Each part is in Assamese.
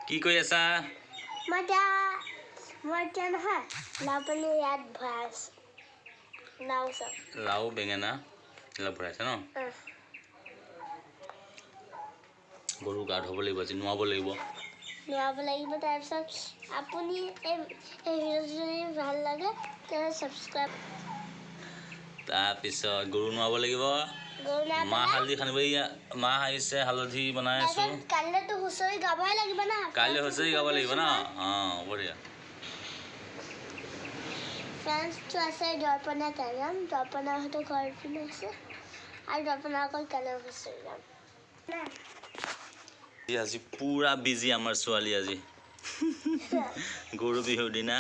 কি কৈ আছা মই নহয় লাও পানী ইয়াত ভৰাই আছো লাও বেঙেনা এইবিলাক ভৰাইছে ন গৰু গা ধুব লাগিব আজি নোৱাব লাগিব তাৰপিছত আপুনি এই ভিডিঅ'টো যদি ভাল লাগে তেতিয়াহ'লে ছাবস্ক্ৰাইব তাৰপিছত গৰু নোৱাব লাগিব মাহ হালধি খানিব মাহ আহিছে হালধি বনাই আছো কাইলৈতো হুঁচৰি গাবই লাগিব না কাইলৈ হুঁচৰি গাব লাগিব ন বঢ়িয়া ফ্ৰেণ্ডছটো আছে দৰ্পণা তেৰাম দৰ্পণাৰ হয়তো ঘৰ পিনে আছে আৰু দৰ্পণা অকল কাইলৈ হুঁচৰি গাম আজি পুৰা বিজি আমাৰ ছোৱালী আজি গৰু বিহুৰ দিনা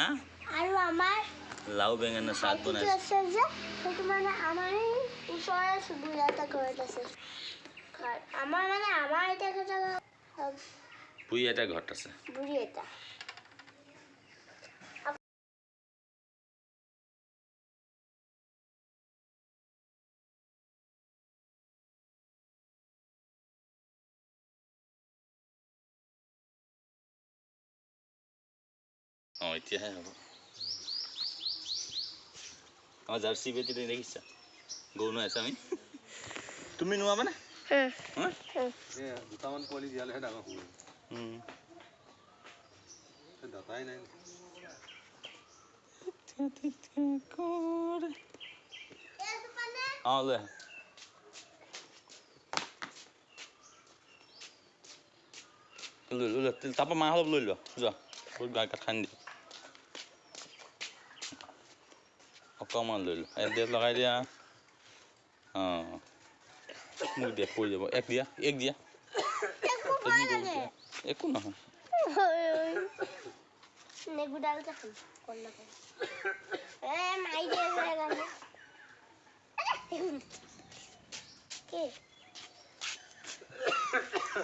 আৰু আমাৰ লাও বেঙেনা চাট বনাইছে আছে যে সেইটো মানে আমাৰ ওচৰৰে চুবুৰীয়া এটা ঘৰত আছে আমাৰ এটা বুঢ়ী এটা ঘৰত আছে বুঢ়ী এটা এতিয়াহে হ'ব জাৰ্চি বেটি দেখিছা গৰু নোৱাই আছে আমি তুমি নোৱাবানে দুটামান পোৱালি দিয়ালেহে ডাঙৰ হ'ব দাতাই নাই লৈ তাৰপৰা মাহ অলপ লৈ লোৱা যোৱা বহুত গাই কাঠ খান্দি দিয়া অকণমান লৈ লোৱা এক লগাই দিয়া মোক দিয়া পৰি যাব এক দিয়া একো নহয়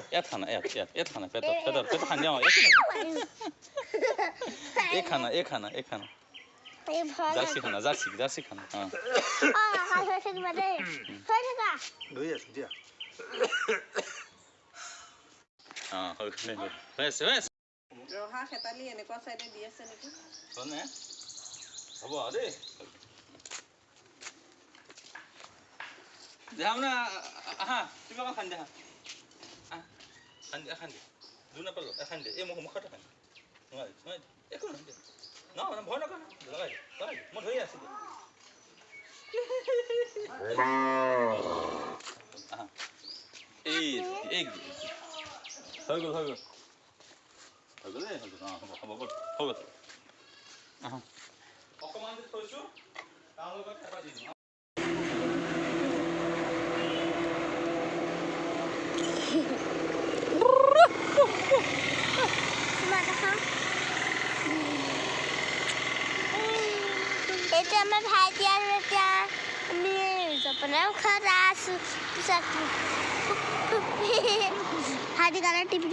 ইয়াত খানা ইয়াত খানা পেটত খান্দি এই খানা জাৰ্চি খানা ৰহা খেতালি এনেকুৱা চাইডে দি আছে নেকি হ'ব দেই যাম না আহা তুমি অকণ খান্দি খান্দি দূৰ নাপালো খান্দি এই মুখতে খান্দি নোৱাৰি একো নহয় ভয় নকৰা লগাই মই ধৰি আছো এই হৈ গ'ল হ'ব অকণমান থৈছো তাৰ লগত এটা দি দিম এটা আমাৰ ভাইটি আৰ এটা আমি জপনাও খাওয়া আছো ভাইটি গালা টিপি